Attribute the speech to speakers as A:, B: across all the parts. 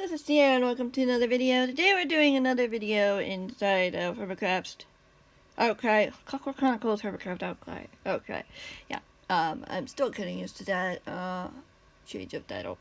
A: this is Sierra and welcome to another video. Today we're doing another video inside of Hermitcraft Outcry, Clockwork Chronicles, Hermitcraft Outcry. Okay, yeah. I'm still getting used to that, change of title.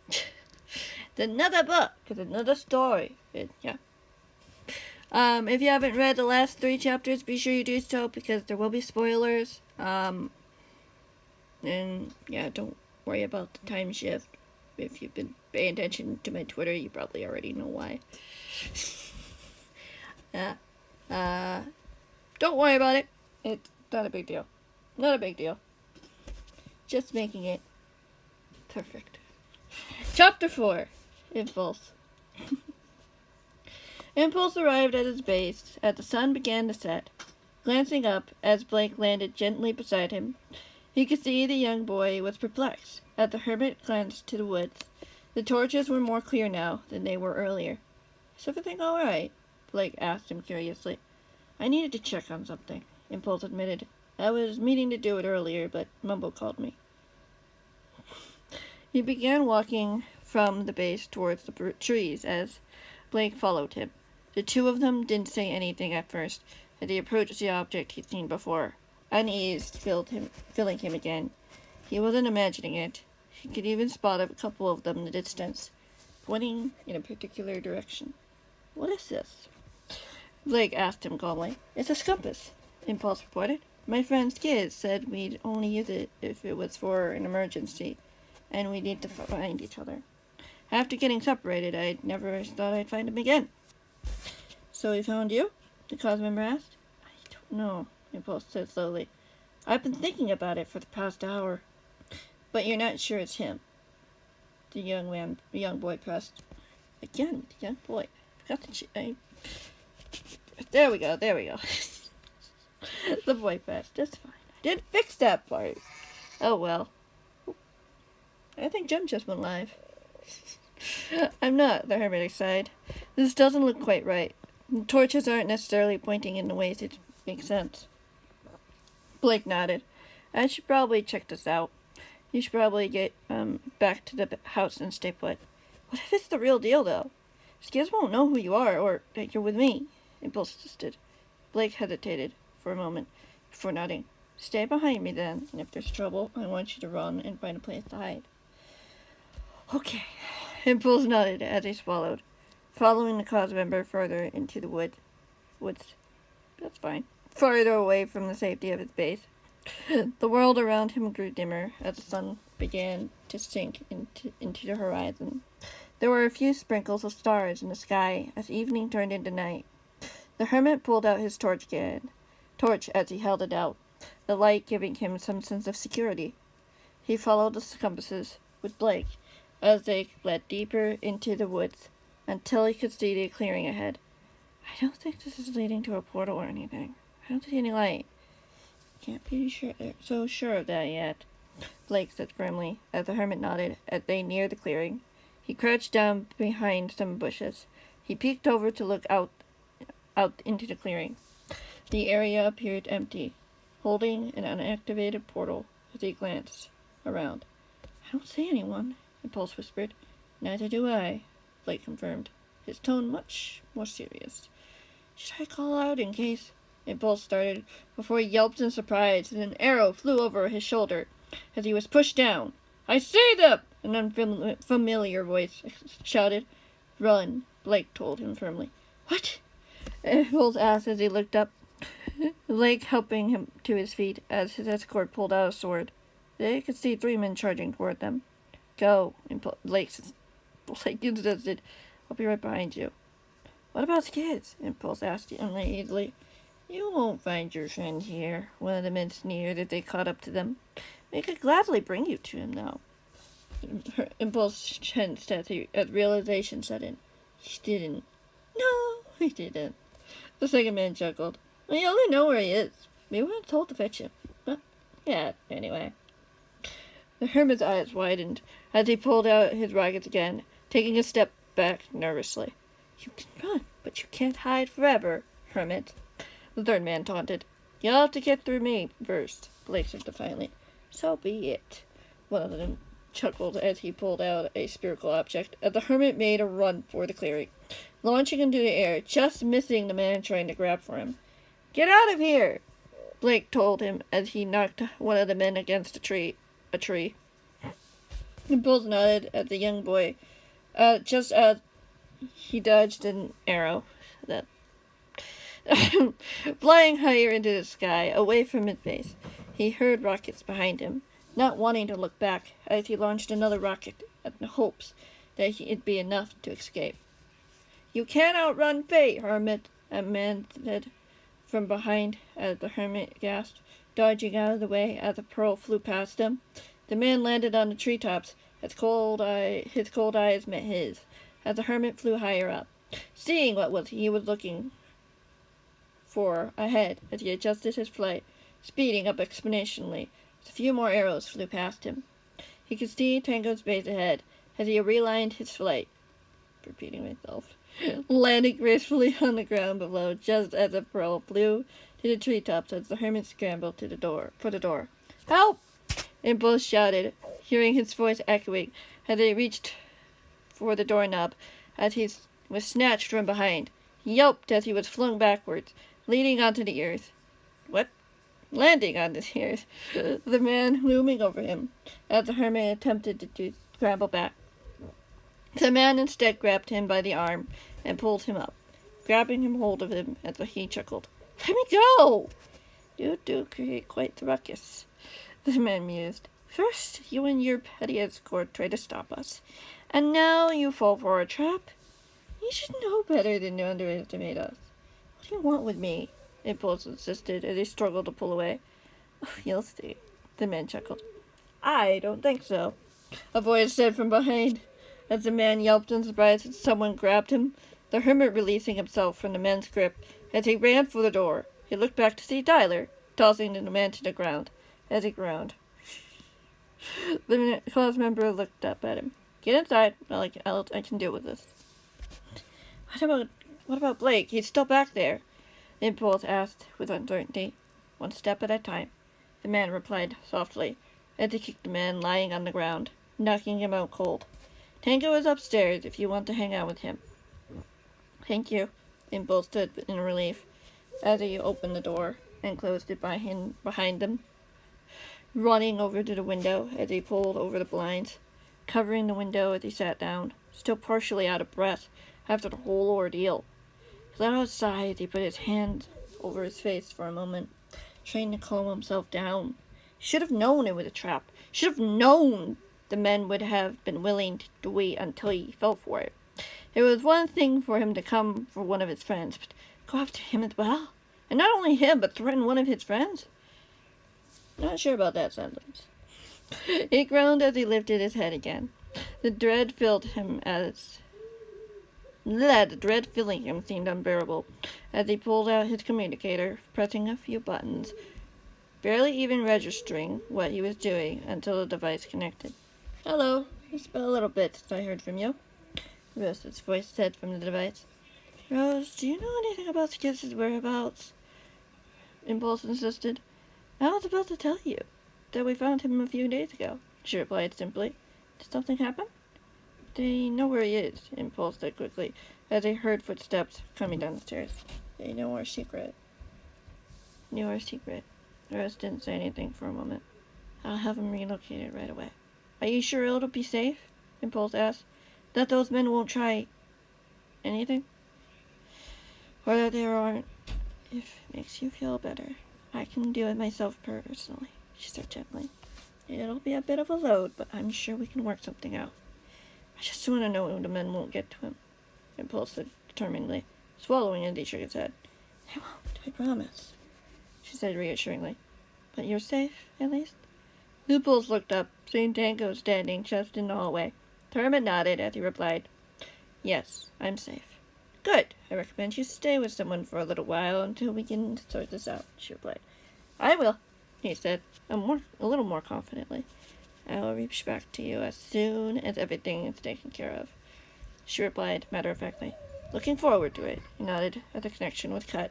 A: It's another book, it's another story. If you haven't read the last 3 chapters, be sure you do so because there will be spoilers. And yeah, don't worry about the time shift. If you've been paying attention to my Twitter, you probably already know why. Don't worry about it. It's not a big deal. Not a big deal. Just making it perfect. Chapter 4. Impulse. Impulse arrived at his base as the sun began to set. Glancing up, as Blake landed gently beside him, he could see the young boy was perplexed. As the hermit glanced to the woods, the torches were more clear now than they were earlier. Is everything all right? Blake asked him curiously. I needed to check on something, Impulse admitted. I was meaning to do it earlier, but Mumbo called me. He began walking from the base towards the trees as Blake followed him. The two of them didn't say anything at first as he approached the object he'd seen before. Unease filling him again. He wasn't imagining it. He could even spot a couple of them in the distance, pointing in a particular direction. What is this? Blake asked him calmly. It's a compass, Impulse reported. My friend Skiz said we'd only use it if it was for an emergency, and we need to find each other. After getting separated, I never thought I'd find him again. So he found you? The cause member asked. I don't know, Impulse said slowly. I've been thinking about it for the past hour. But you're not sure it's him. The young boy pressed. Again, the young boy. Forgot the There we go. The boy pressed. That's fine. I didn't fix that part. Oh well. I think Jem just went live. I'm not, the hermit sighed. This doesn't look quite right. The torches aren't necessarily pointing in the ways that make sense. Blake nodded. I should probably check this out. You should probably get back to the house and stay put. What if it's the real deal, though? Skiz won't know who you are or that you're with me, Impulse insisted. Blake hesitated for a moment before nodding. Stay behind me, then, and if there's trouble, I want you to run and find a place to hide. Okay. Impulse nodded as he swallowed, following the cause member further into the woods. That's fine. Farther away from the safety of his base. The world around him grew dimmer as the sun began to sink into the horizon. There were a few sprinkles of stars in the sky as evening turned into night. The hermit pulled out his torch as he held it out, the light giving him some sense of security. He followed the compasses with Blake as they led deeper into the woods until he could see the clearing ahead. I don't think this is leading to a portal or anything. I don't see any light. Can't be so sure of that yet, Blake said firmly, as the hermit nodded as they neared the clearing. He crouched down behind some bushes. He peeked over to look out into the clearing. The area appeared empty, holding an unactivated portal as he glanced around. I don't see anyone, Impulse whispered. Neither do I, Blake confirmed, his tone much more serious. Should I call out in case... Impulse started before he yelped in surprise, and an arrow flew over his shoulder as he was pushed down. I see them! An unfamiliar voice shouted. Run, Blake told him firmly. What? Impulse asked as he looked up, Blake helping him to his feet as his escort pulled out a sword. They could see 3 men charging toward them. Go, Blake insisted. I'll be right behind you. What about Skiz? Impulse asked uneasily. You won't find your friend here, one of the men sneered as they caught up to them. We could gladly bring you to him now. Impulse tensed as realization set in. He didn't. No, he didn't. The second man chuckled. We only know where he is. We weren't told to fetch him. But, yeah, anyway. The hermit's eyes widened as he pulled out his rockets again, taking a step back nervously. You can run, but you can't hide forever, hermit. The third man taunted. You'll have to get through me first, Blake said defiantly. So be it, one of them chuckled as he pulled out a spherical object, as the hermit made a run for the clearing, launching into the air, just missing the man trying to grab for him. "Get out of here!" Blake told him as he knocked one of the men against a tree. Impulse nodded at the young boy, just as he dodged an arrow that flying higher into the sky, away from his face. He heard rockets behind him, not wanting to look back, as he launched another rocket in hopes that it'd be enough to escape. "You can't outrun fate, Hermit," a man said from behind as the hermit gasped, dodging out of the way as the pearl flew past him. The man landed on the treetops. His cold eyes met his, as the hermit flew higher up, seeing what he was looking for ahead as he adjusted his flight, speeding up exponentially. A few more arrows flew past him. He could see Tango's base ahead as he realigned his flight. Repeating myself. Landing gracefully on the ground below just as the pearl flew to the treetops as the hermit scrambled for the door. "Help!" Impulse shouted, hearing his voice echoing as he reached for the doorknob as he was snatched from behind. He yelped as he was flung backwards, landing onto the earth. The man looming over him as the hermit attempted to scramble back. The man instead grabbed him by the arm and pulled him up, grabbing him hold of him as he chuckled. "Let me go!" "You do create quite the ruckus," the man mused. "First, you and your petty escort try to stop us, and now you fall for our trap. You should know better than to underestimate us." "What do you want with me?" Impulse insisted as he struggled to pull away. "Oh, you'll see," the man chuckled. "I don't think so," a voice said from behind. As the man yelped in surprise as someone grabbed him, the hermit releasing himself from the man's grip as he ran for the door. He looked back to see Tyler, tossing the man to the ground as he groaned. The class member looked up at him. "Get inside. I can deal with this." What about Blake? He's still back there," Impulse asked with uncertainty. "One step at a time," the man replied softly, as he kicked the man lying on the ground, knocking him out cold. "Tango is upstairs if you want to hang out with him." "Thank you," Impulse stood in relief as he opened the door and closed it behind them, running over to the window as he pulled over the blinds, covering the window as he sat down, still partially out of breath after the whole ordeal. He let out a sigh as he put his hand over his face for a moment, trying to calm himself down. He should have known it was a trap. Should have known the men would have been willing to wait until he fell for it. It was one thing for him to come for one of his friends, but go after him as well? And not only him, but threaten one of his friends? Not sure about that sentence. He groaned as he lifted his head again. The dread filling him seemed unbearable as he pulled out his communicator, pressing a few buttons, barely even registering what he was doing until the device connected. "Hello, it's been a little bit since I heard from you," Rose's voice said from the device. "Rose, do you know anything about Skids' whereabouts?" Impulse insisted. "I was about to tell you that we found him a few days ago," she replied simply. "Did something happen?" "They know where he is," Impulse said quickly, as he heard footsteps coming down the stairs. "They know our secret." "Knew our secret." Rose didn't say anything for a moment. "I'll have him relocated right away." "Are you sure it'll be safe?" Impulse asked. "That those men won't try anything?" "Or that there aren't. If it makes you feel better, I can do it myself personally," she said gently. "It'll be a bit of a load, but I'm sure we can work something out. I just want to know the men won't get to him," Impulse said determinedly, swallowing as he shook his head. "They won't, I promise," she said reassuringly. "But you're safe, at least?" Impulse looked up, seeing Tango standing just in the hallway. The hermit nodded as he replied, "Yes, I'm safe." "Good. I recommend you stay with someone for a little while until we can sort this out," she replied. "I will," he said, a little more confidently. "I'll reach back to you as soon as everything is taken care of," she replied matter-of-factly. "Looking forward to it," he nodded as the connection was cut,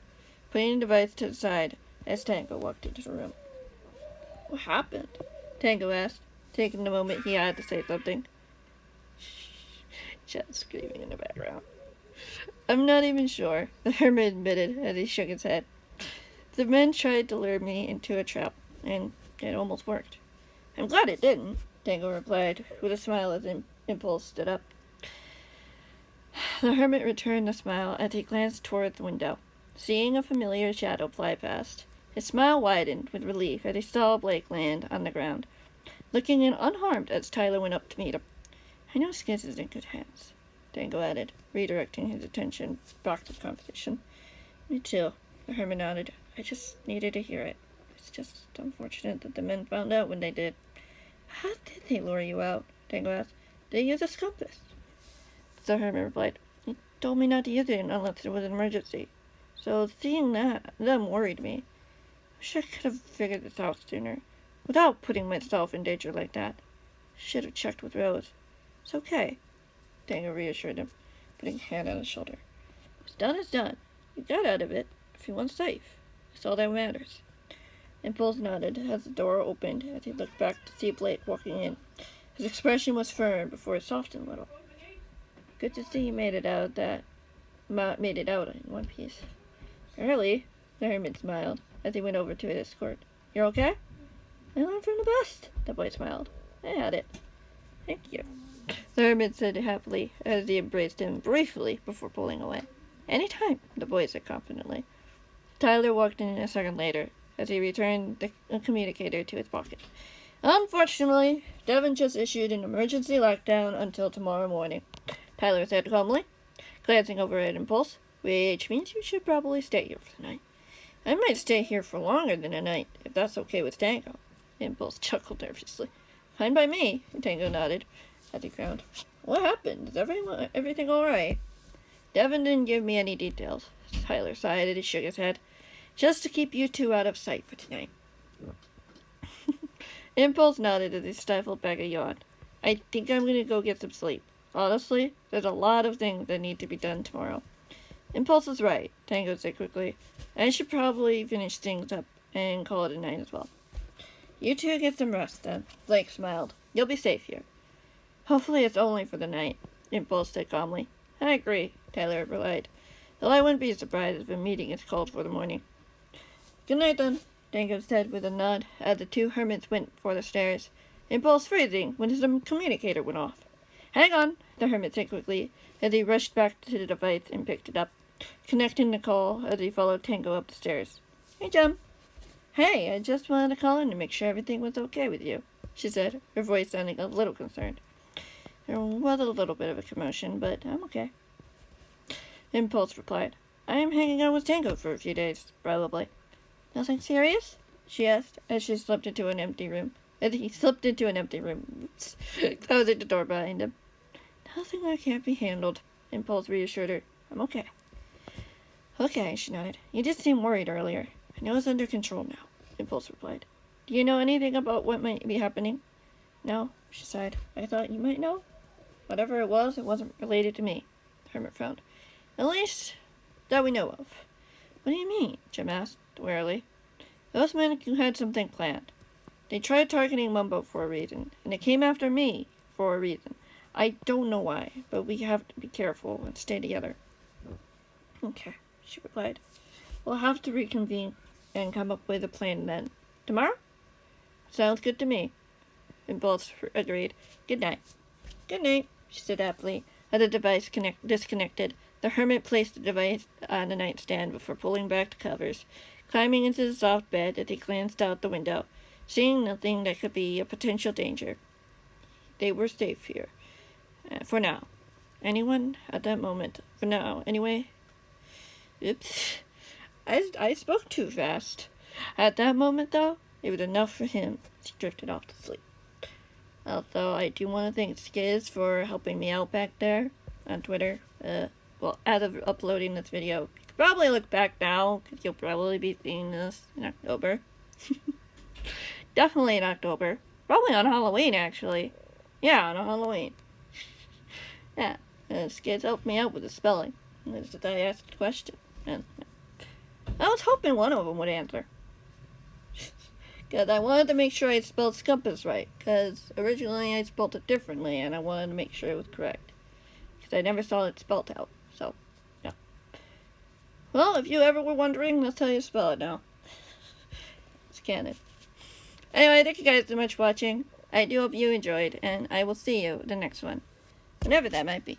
A: putting the device to the side as Tango walked into the room. "What happened?" Tango asked. taking the moment he had to say something. Chet screaming in the background. I'm not even sure, the hermit admitted as he shook his head. The men tried to lure me into a trap, and it almost worked. I'm glad it didn't, Tango replied, with a smile as Impulse stood up. The hermit returned the smile as he glanced toward the window. Seeing a familiar shadow fly past, his smile widened with relief as he saw Blake land on the ground, looking in unharmed as Tyler went up to meet him. I know Skids is in good hands, Tango added, redirecting his attention back to the conversation. Me too, the hermit nodded. I just needed to hear it. It's just unfortunate that the men found out when they did. How did they lure you out? Tango asked. They used a compass. The hermit replied. He told me not to use it unless it was an emergency. So seeing them worried me. I wish I could have figured this out sooner, without putting myself in danger like that. Should have checked with Rose. It's okay, Tango reassured him, putting a hand on his shoulder. What's done is done. You got out of it. Everyone's safe. That's all that matters. Impulse nodded as the door opened as he looked back to see Blake walking in. His expression was firm before it softened a little. Good to see you made it out in one piece. Barely, the hermit smiled as he went over to his escort. You're okay? I learned from the best, the boy smiled. I had it. Thank you, the hermit said happily as he embraced him briefly before pulling away. Any time, the boy said confidently. Tyler walked in a second later as he returned the communicator to his pocket. Unfortunately, Devon just issued an emergency lockdown until tomorrow morning, Tyler said calmly, glancing over at Impulse, which means you should probably stay here for the night. I might stay here for longer than a night, if that's okay with Tango. Impulse chuckled nervously. Fine by me, Tango nodded as he frowned. What happened? Is everything all right? Devon didn't give me any details, Tyler sighed as he shook his head. Just to keep you two out of sight for tonight. Impulse nodded as he stifled back a yawn. I think I'm going to go get some sleep. Honestly, there's a lot of things that need to be done tomorrow. Impulse is right, Tango said quickly. I should probably finish things up and call it a night as well. You two get some rest then, Blake smiled. You'll be safe here. Hopefully it's only for the night, Impulse said calmly. I agree, Tyler replied. Though I wouldn't be surprised if a meeting is called for the morning. Good night then, Tango said with a nod as the two hermits went for the stairs, Impulse freezing when his communicator went off. Hang on, the hermit said quickly as he rushed back to the device and picked it up, connecting the call as he followed Tango up the stairs. Hey, Jem. Hey, I just wanted to call in to make sure everything was okay with you, she said, her voice sounding a little concerned. There was a little bit of a commotion, but I'm okay. Impulse replied. I am hanging out with Tango for a few days, probably. Nothing serious? She asked as she slipped into an empty room. As he slipped into an empty room, closing the door behind him. Nothing that can't be handled, Impulse reassured her. I'm okay. Okay, she nodded. You did seem worried earlier. I know it's under control now, Impulse replied. Do you know anything about what might be happening? No, she sighed. I thought you might know. Whatever it wasn't related to me, the hermit frowned. At least that we know of. What do you mean? Jim asked, warily. Those men had something planned. They tried targeting Mumbo for a reason, and they came after me for a reason. I don't know why, but we have to be careful and stay together. Okay, she replied. We'll have to reconvene and come up with a plan then. Tomorrow? Sounds good to me. Impulse agreed. Good night. Good night, she said happily, as the device disconnected. The hermit placed the device on the nightstand before pulling back the covers, climbing into the soft bed as he glanced out the window, seeing nothing that could be a potential danger. They were safe here. For now. Anyone at that moment. For now, anyway. Oops. I spoke too fast. At that moment, though, it was enough for him as he drifted off to sleep. Although I do want to thank Skiz for helping me out back there on Twitter. As of uploading this video, you could probably look back now, because you'll probably be seeing this in October. Definitely in October. Probably on Halloween, actually. Yeah, on Halloween. Yeah, Skiz helped me out with the spelling. As I asked a question. And I was hoping one of them would answer. Because I wanted to make sure I spelled compass right. Because originally I spelled it differently, and I wanted to make sure it was correct. Because I never saw it spelled out. So, yeah. Well, if you ever were wondering, that's how you spell it now. It's canon. Anyway, thank you guys so much for watching. I do hope you enjoyed, and I will see you the next one. Whenever that might be.